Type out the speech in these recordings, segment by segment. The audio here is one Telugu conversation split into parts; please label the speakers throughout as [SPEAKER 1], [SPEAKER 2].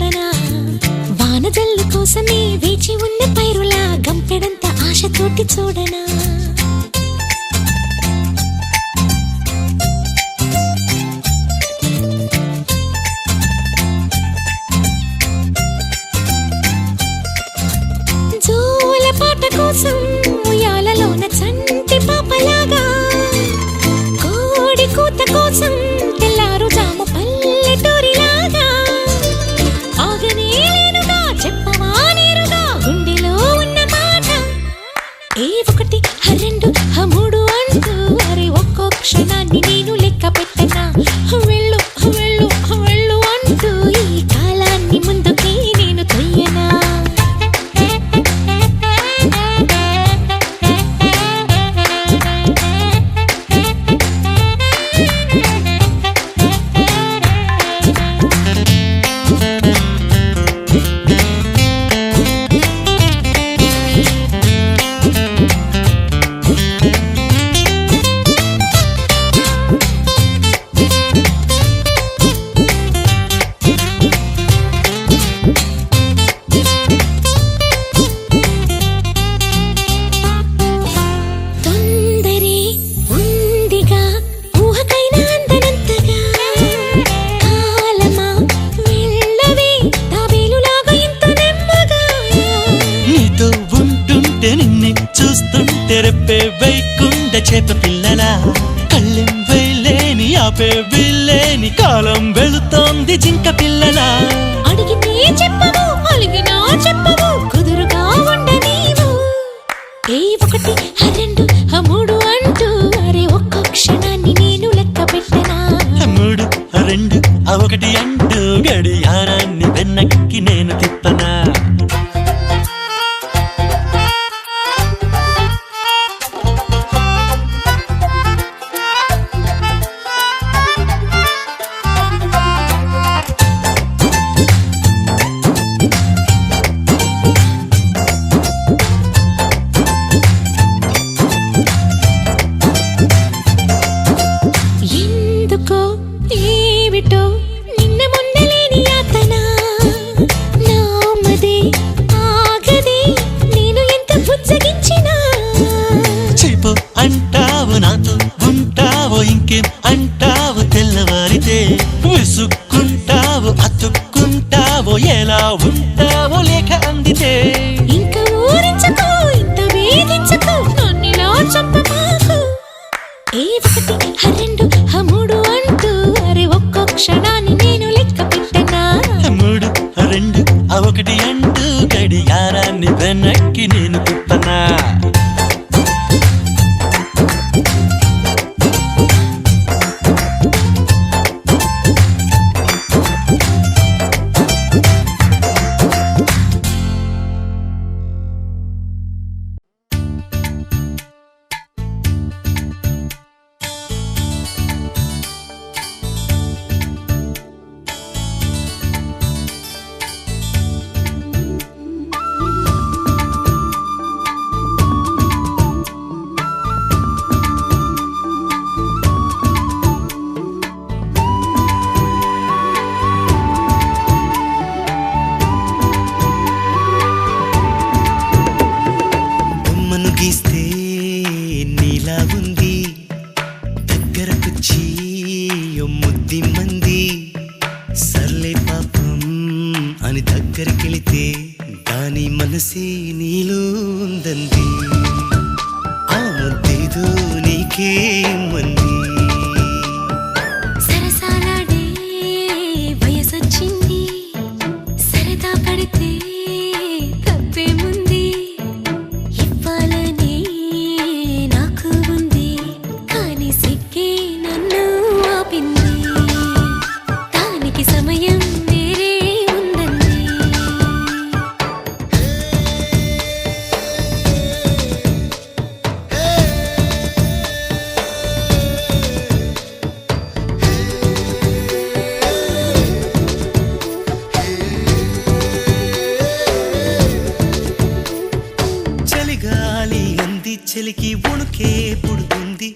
[SPEAKER 1] చూడనా వానజల్లు కోసమే వేచి ఉన్న పైరులా గంపెడంత ఆశతోటి చూడనా జోల పాట కోసం ఉయ్యాలలోన చంటి పాపలాగా కోడి కూత కోసం తెల్లారు జాము పల్లెటూరిలాగా ఆగనే లేనుగా చెప్పవా నేరుగా గుండెలో ఉన్న మాట ఏ ఒకటి రెండు మూడు అంటూ అరే ఒక్కో క్షణాన్ని నేను లెక్క పెట్టనా వెళ్ళు వెళ్ళు వెళ్ళు అంటూ ఈ కాలాన్ని ముందుకి నేను తొయ్యనా
[SPEAKER 2] చేప పిల్లల కళ్ళెం వేలేని ఆపే వీలేని కాలం వెళుతోంది జింక పిల్లల
[SPEAKER 1] అడిగితే చెప్పవు అలిగినా చెప్పవు కుదురుగా ఉండనీవు ఏ ఒకటి రెండు మూడు అంటూ అరే ఒక్క క్షణాన్ని నేను లెక్క పెట్టనా
[SPEAKER 2] మూడు రెండు ఒకటి అంటూ గడియారాన్ని వెనక్కి నేను తిప్పనా అంటావు నాతో ఉంటావో ఇంకేం అంటావు తెల్లవారితే విసుక్కుంటావు అతుక్కుంటావో ఎలా ఉంటావో లేక అందితే
[SPEAKER 1] ఇంకా ఊరించకు ఇంత వేధించకు నన్నిలా చంపమాకు ఏ ఒకటి రెండు మూడు అంటూ అరే ఒక్కో క్షణాన్ని నేను లెక్క పెట్టనా
[SPEAKER 2] మూడు రెండు ఒకటి అంటూ గడియారాన్ని వెనక్కి నేను తిప్పనా మనసే నీలో ఉందంది ఆ ముద్దేదో నీకే మంది
[SPEAKER 1] సరసాలాడే వయసొచ్చింది సరదా పడితే తప్పేముంది ఇవ్వాలని నాకు ఉంది కానీ సిగ్గే నన్ను ఆపింది దానికి సమయం వేరే ఉందండి
[SPEAKER 2] చలికి వణుకే పుడుతుంది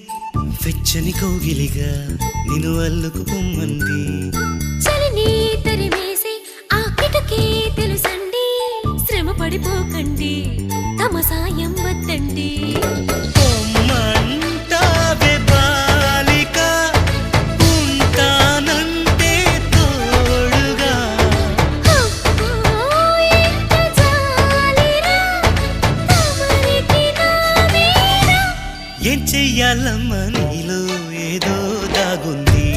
[SPEAKER 2] వెచ్చని కౌగిలిగా నిన్ను అల్లుకు పొమ్మంది
[SPEAKER 1] చలిని తరిమేసి ఆ మాటకే తెలుసండి శ్రమ పడిపోకండి తమ సాయం వద్దండి
[SPEAKER 2] పొమ్మంటావే బాలిక ఉంటానంటే తోడుగా
[SPEAKER 1] ఎంత జాలిరా తమరికి నా మీద
[SPEAKER 2] ఏం చెయ్యాలమ్మా నీలో ఏదో దాగుంది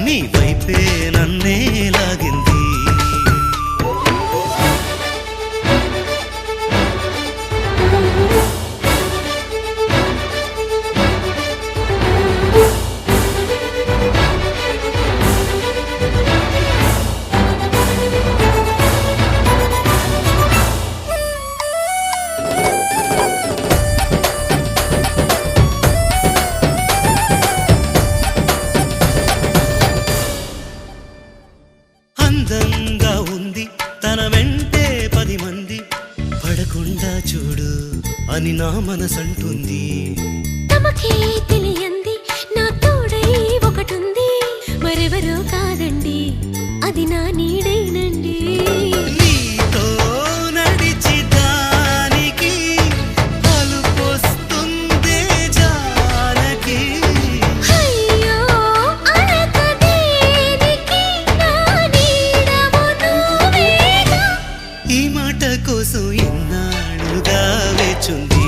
[SPEAKER 2] నీ వైపే నన్నే లాగింది అందంగా ఉంది తన వెంటే 10 మంది పడకుండా చూడు అని నా మనసంటుంది
[SPEAKER 1] తమకే తెలియంది నా తోడై ఒకటుంది మరెవరో కాదండి అది నా నీడేనండి
[SPEAKER 2] నీతో నడిచి దానికి అలుపొస్తుందే జానకి
[SPEAKER 1] అయ్యో అనక దేనికి నా నీడవు నువ్వేగా
[SPEAKER 2] ఈ మాట కోసం ఎన్నాళ్ళుగా వేచుంది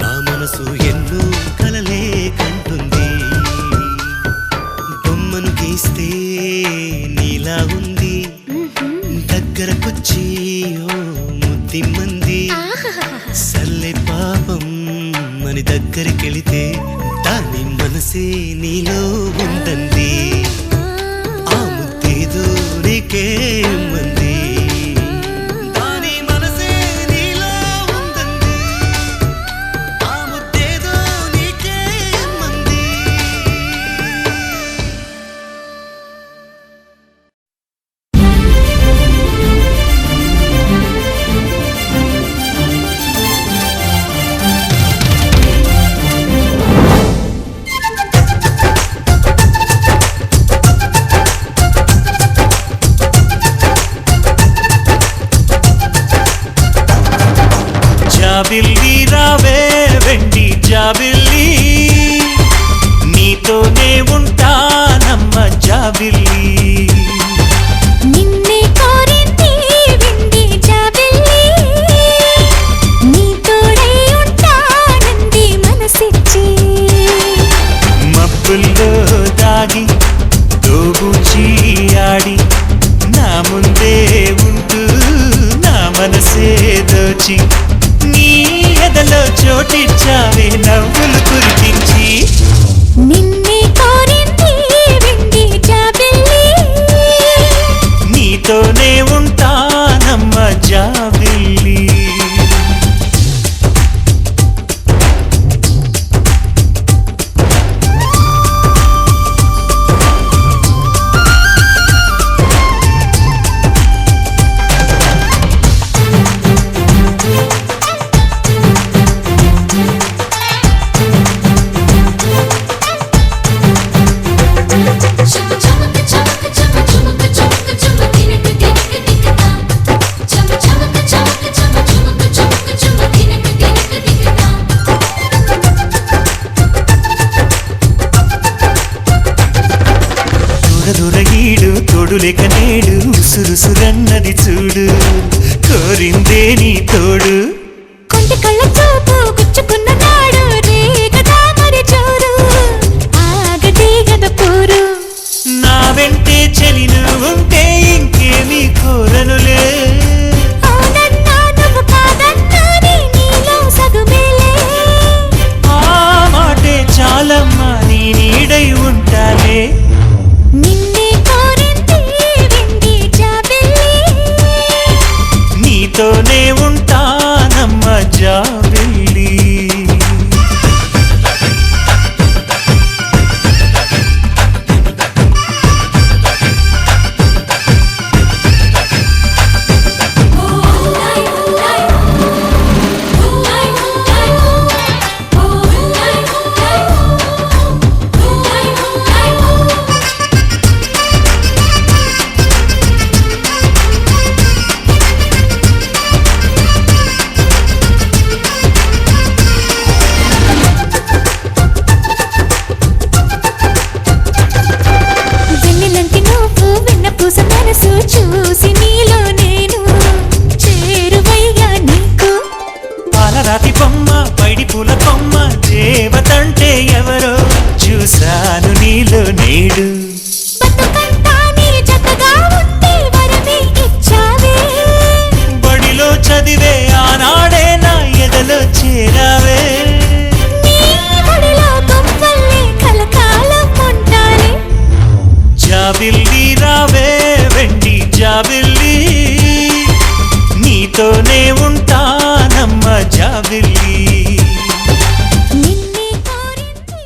[SPEAKER 2] నా మనసు ఎన్నో కలలే కంటుంది బొమ్మను గీస్తే నీలా ఉంది దగ్గరకొచ్చి ఓ ముద్దిమ్మంది సల్లే పాపం అని దగ్గరికెళితే దాని మనసే నీలో ఉందండి ఆ ముద్దేదో నీకేమంది దాని మనసే నీలో ఉందండి ఆ ముద్దేదో నీకేమంది జాబిల్లి రావే వెండి జాబిల్లి నీతోనే ఉంటానమ్మ జాబిల్లి
[SPEAKER 1] నిన్నే కోరింది వింది జాబిల్లి నీ తోడై ఉంటానంది మనసిచ్చి
[SPEAKER 2] మబ్బుల్లో దాగి దోబూచి ఆడి నా ముందే ఉంటూ నా మనసే దోచి నీ ఎదలో చోటిచ్చావే నవ్వులు కురిపించి
[SPEAKER 1] నిన్నే కోరింది వింది జాబిల్లి
[SPEAKER 2] నీతోనే ఉంటానమ్మ జాబిల్లి దొరదొరగీడు తోడులేక నేడు ఉసురుసురన్నది చూడు కోరిందే నీ తోడు
[SPEAKER 1] కొంటి కళ్ళ చూపు గుచ్చుకున్న నాడు రేగదా మరి చూడు ఆగదే గద పూరు
[SPEAKER 2] నా వెంటే చెలిను ఉంటే ఇంకేమీ కోరనులే
[SPEAKER 1] అవునన్నా నువ్వు కాదన్నా నీలో సగుమేలే
[SPEAKER 2] ఆ మాటే చాలమ్మా నీ నీడై ఉంటాలే
[SPEAKER 1] నిన్నే కోరింది వింది జాబిల్లి
[SPEAKER 2] నీతోనే ఉంటానమ్మ జాబిల్లి నేడు
[SPEAKER 1] బతుకంతా నీ జతగా ఉంటే వరమే ఇచ్చావే.
[SPEAKER 2] బడిలో చదివే ఆనాడే నా ఎదలో చేరావే.
[SPEAKER 1] నీ ఒడిలో గొప్పల్లే కలకాలం ఉంటానే.
[SPEAKER 2] జాబిల్లి రావే వెండి జాబిల్లి, నీతోనే ఉంటానమ్మ జాబిల్లి.
[SPEAKER 1] నిన్నే కోరింది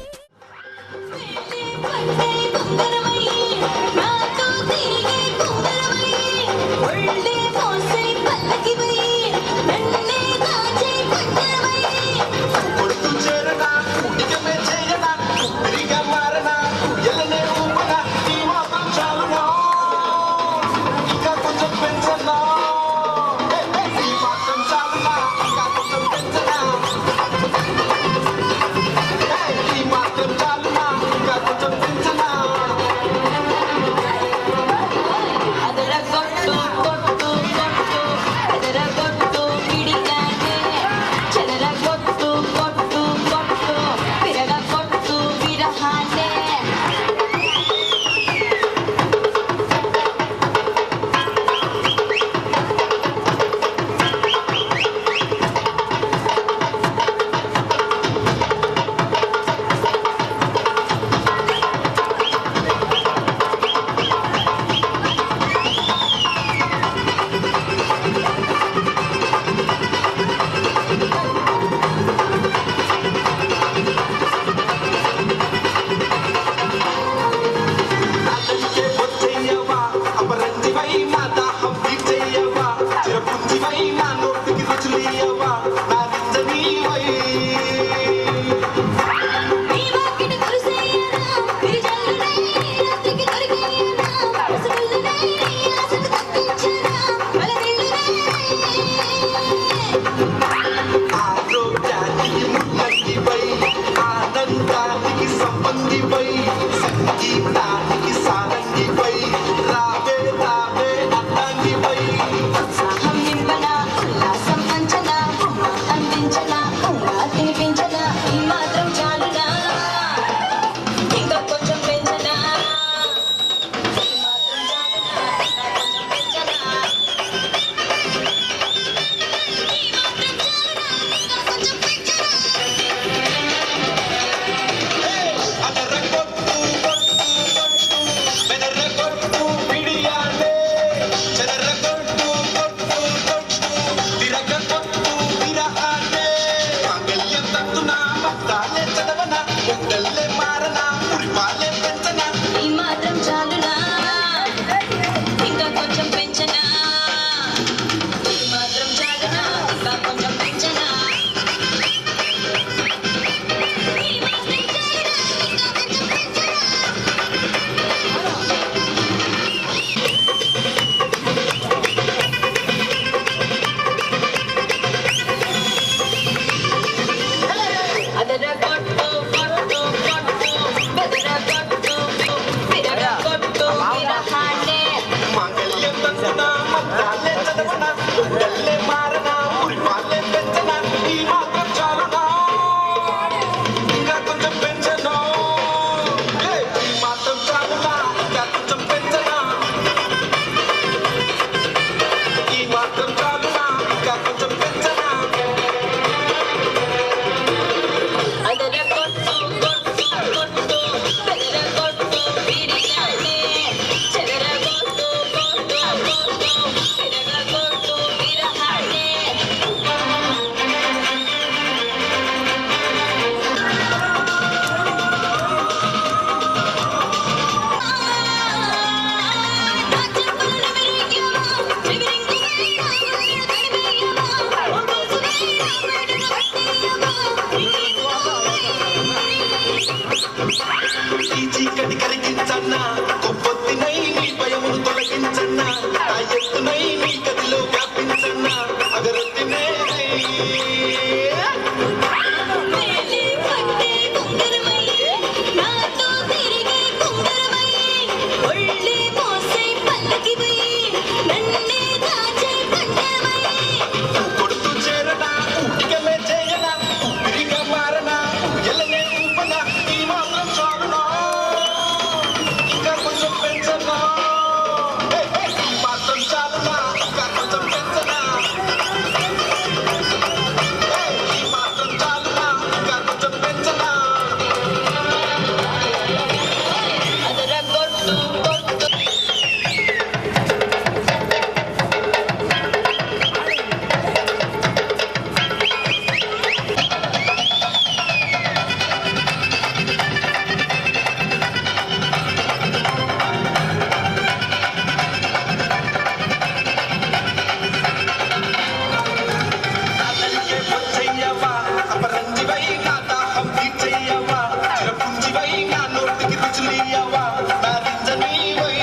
[SPEAKER 3] మచిలియవా నారింజనీవై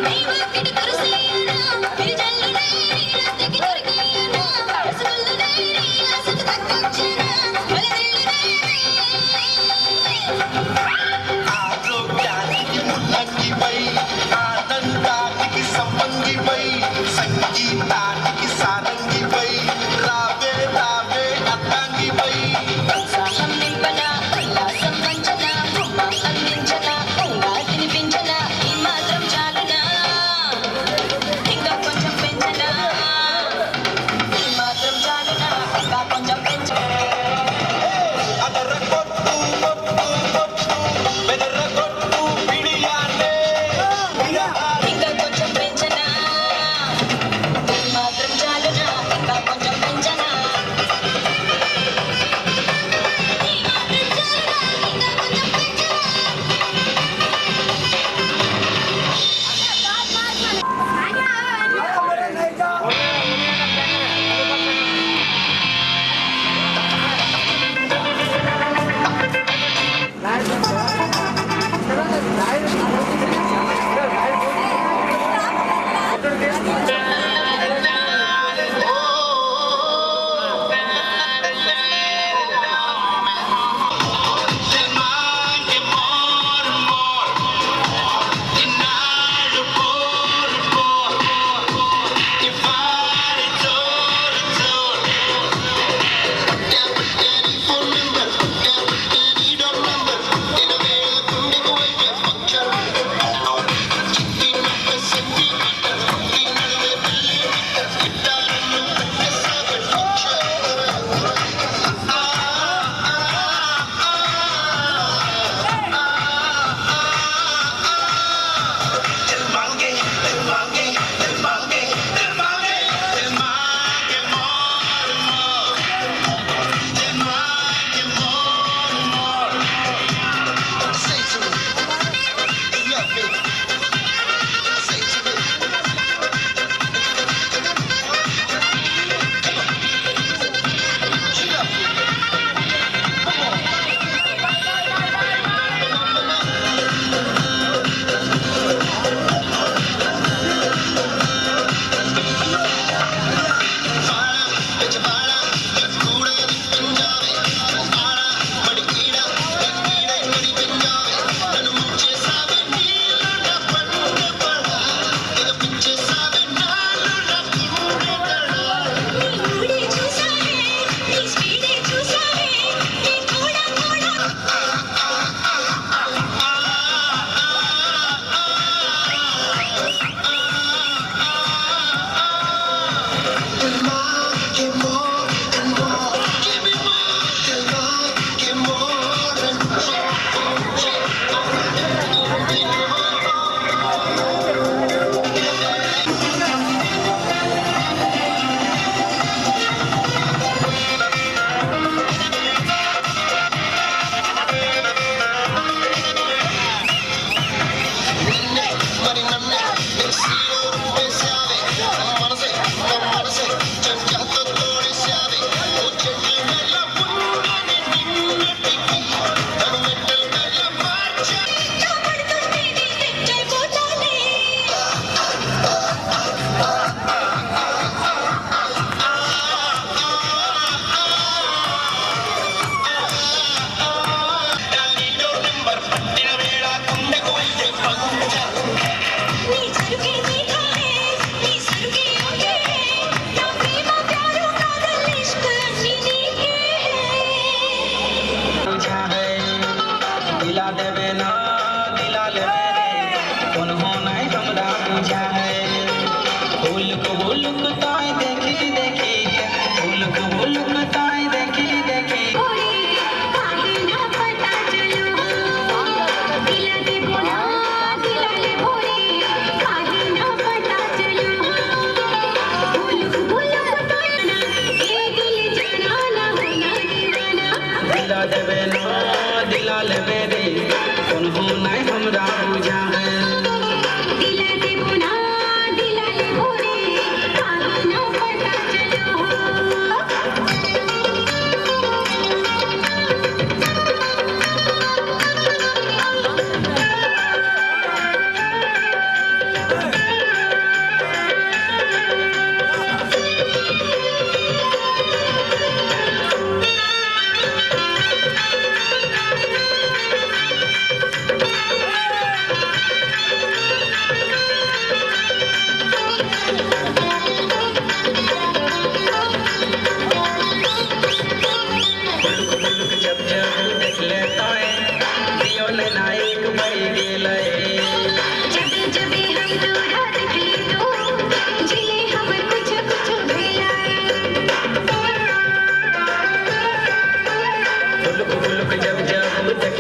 [SPEAKER 1] నీవాకిటి కురుసేయనా విజల్లునే నీలాతికి దొరికేయనా రసగుల్లునే నీలాసకు దక్కించేనా వలదిల్లునే
[SPEAKER 3] ఆరోగ్యానికి ముల్లంగివై ఆనందానికి సంపంగివై సంగీతానికి సారంగివై రావే రావే అర్థంగివై
[SPEAKER 1] ఉత్సాహం నింపనా ఉల్లాసం పంచనా ఉమ్మ అందించనా ఉంగా తినిపించనా ఈ మాత్రం చాలునా ఇంకా కొంచెం పెంచనా ఈ మాత్రం చాలునా ఇంకా కొంచెం పెంచనా
[SPEAKER 3] అదరగొట్టు కొట్టు కొట్టు బెదరగొట్టు పిడియాలే
[SPEAKER 1] ఇంకా కొంచెం పెంచనా ఈ మాత్రం చాలునా ఇంకా కొంచెం పెంచనా ఈ మాత్రం చాలునా ఇంకా కొంచెం పెంచనా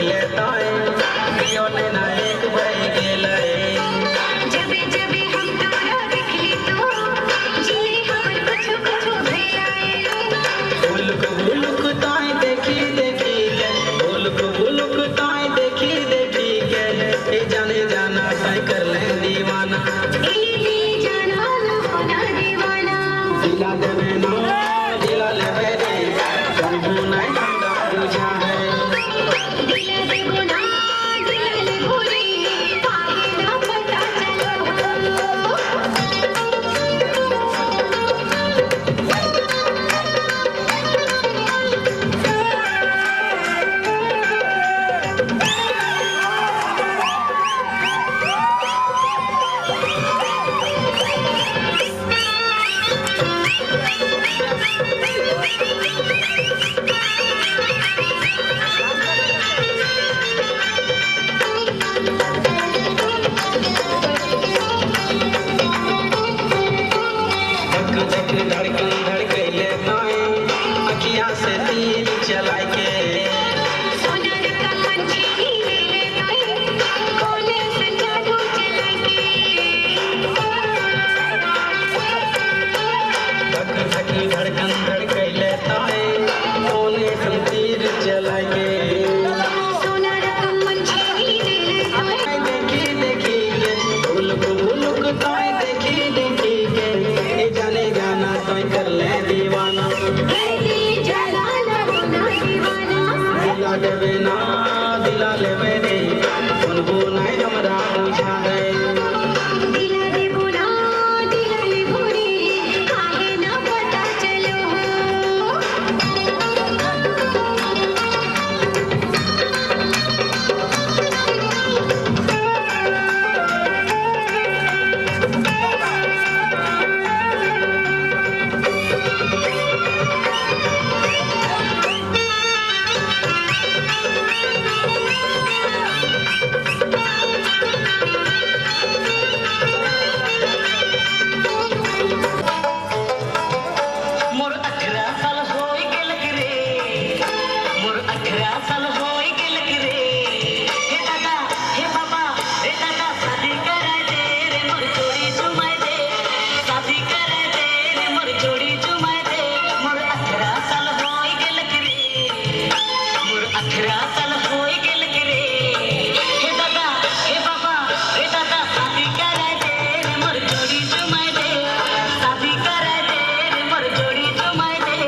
[SPEAKER 4] लेता है दियो ने ना एक भाई गेला
[SPEAKER 1] जब जब हम तोरा देखली तो जिए हमर कुछ कुछ भेलाए
[SPEAKER 4] बुलुक ताई देखी देखी के बुलुक ताई देखी देखी के ए जाने जाना ताई कर ले दीवाना
[SPEAKER 1] इली जाना होना दीवाना
[SPEAKER 4] दिला देवे ना दिला ले मेरे संभू नहीं ठंडा बुझा है
[SPEAKER 1] दिल दे गुना दिल ले भूरी आगे ना पता चलो
[SPEAKER 4] धक धड़कन धड़कैले ताई अखियां से तीर चलाई के
[SPEAKER 1] सोनर का मंची ले गई कोने से जादू चलाके
[SPEAKER 4] धक धक धड़कन धड़कैले ताई कोने से तीर चलाई के
[SPEAKER 1] सोनर का मंची ले गई
[SPEAKER 4] देखी देखी के बुलुक ताई देखी देखी के ए जाने जाना ताई कर ले दीवाना
[SPEAKER 1] दिल जला होना दीवाना
[SPEAKER 4] दिला देवे ना दिला ले मेरे सुनबो नहीं हमरा बुझा है
[SPEAKER 1] दिल दे गुना दिल ले भूरी आगे ना पता चलो
[SPEAKER 4] मोर 18 साल होई गेल रे मोर 18 साल होई गेल रे हे दादा हे बाबा हे दादा शादी कराय दे रे मोर जोड़ी जुमाय दे शादी कराय दे रे मोर जोड़ी जुमाय दे मोर 18 साल होई गेल रे मोर 18 साल होई गेल रे हे दादा हे बाबा हे दादा शादी कराय दे रे मोर जोड़ी जुमाय दे शादी कराय दे रे मोर जोड़ी जुमाय दे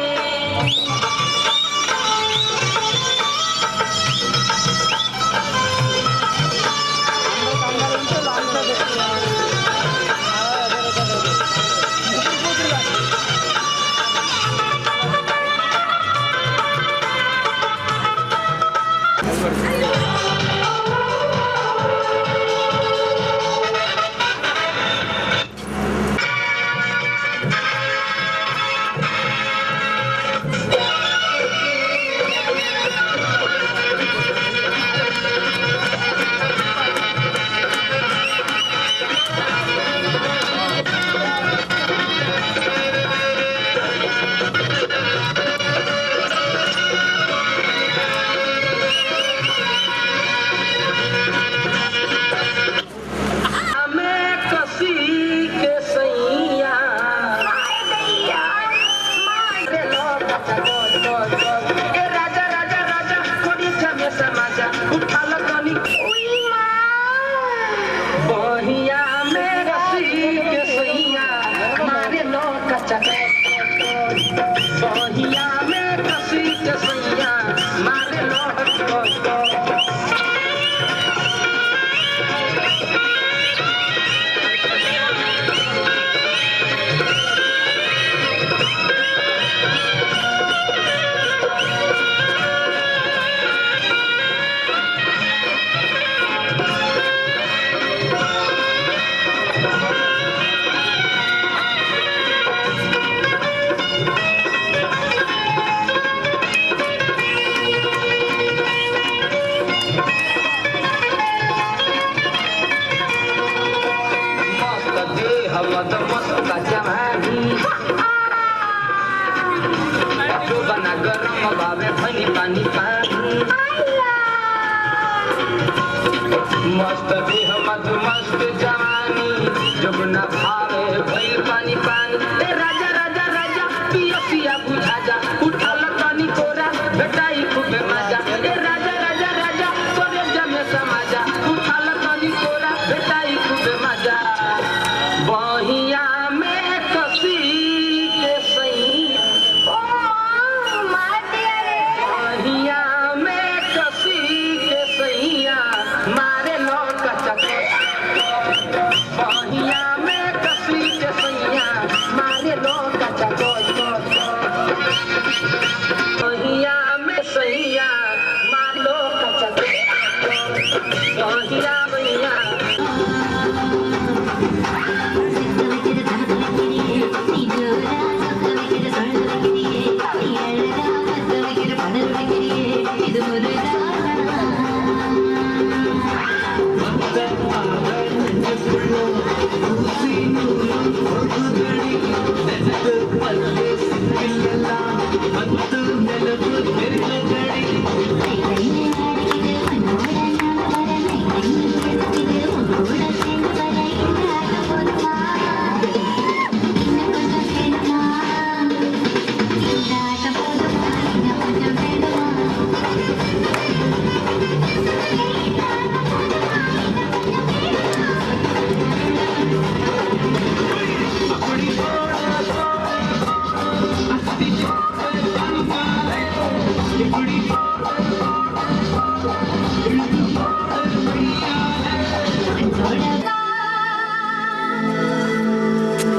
[SPEAKER 4] हमें कसी के सैया मारे लो ए राजा राजा राजा थोड़ी जमे समाजा उठा लो कनी बहिया में कसी के सैया मारे लो कच्चा बहिया में कसी के सैया मारे लो
[SPEAKER 5] मस्त देह मत मस्त जवानी जब न भावे भइल पानी पानी ए राजा राजा राजा पियसिया बुझा जा उठल तनी कोरा भेटाई खूबे मजा ए राजा राजा राजा तोरे जमे समाजा उठल तनी कोरा भेटाई खूबे मजा बहिया में कसी के सही बहिया में कसी के सैया मारे लो कचको बहिया में कसी के सैया मारे लो कचको बहिया में सैया मार लो कचको बहिया बहिया
[SPEAKER 1] இது ஒரு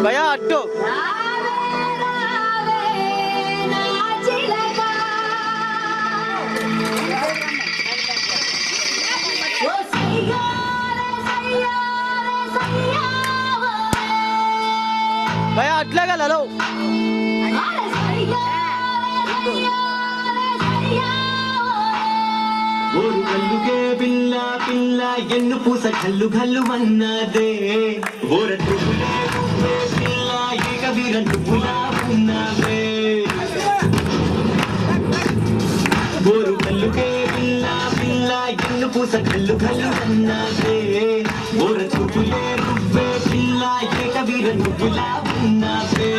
[SPEAKER 6] భయ్యా అట్టు భయ్యా అట్లాగా హలో
[SPEAKER 2] ఓరు కల్లుకే పిల్ల పిల్ల ఎన్ను పూస కల్లు కల్లు అన్నదే ఓర తుప్పులే పువ్వే పిల్ల ఏక వీర తుప్పులా ఉన్నదే ఓరు కల్లుకే పిల్ల పిల్ల ఎన్ను పూస కల్లు కల్లు అన్నదే ఓర తుప్పులే పువ్వే పిల్ల ఏక వీర తుప్పులా ఉన్నదే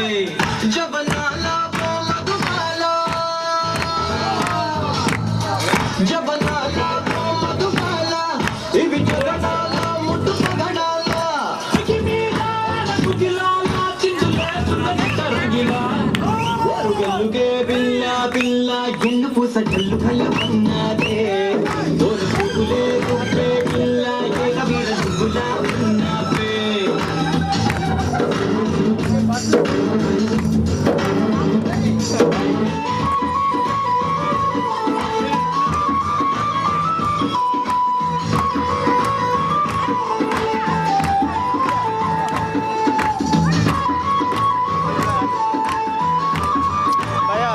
[SPEAKER 2] జబనాలా మధుమాలా జబనాలా మధుమాలా ఇవి జగనాలా ముట్టు పగడాలా కిమిలాల కుజిలాలా చిందులే సున్నది తరగిలా ఓరు గల్లుకే పిల్ల పిల్ల ఎన్ను పూస కల్లు కల్లు అన్నదే ఓరు పువ్వులే పువ్వే పిల్ల ఏక వీర తుప్పులా ఉన్నదే
[SPEAKER 6] భయ్యా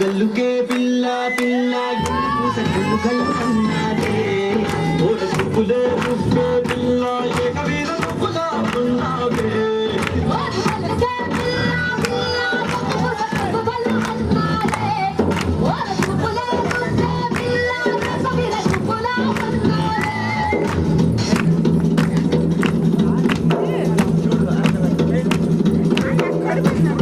[SPEAKER 6] గల్లుకే పిల్ల పిల్ల ఎన్ను పూస కల్లు కల్లు అన్నదే ఓర తుప్పులే పువ్వే పిల్ల ఏక వీర తుప్పులా ఉన్నదే
[SPEAKER 1] Thank you.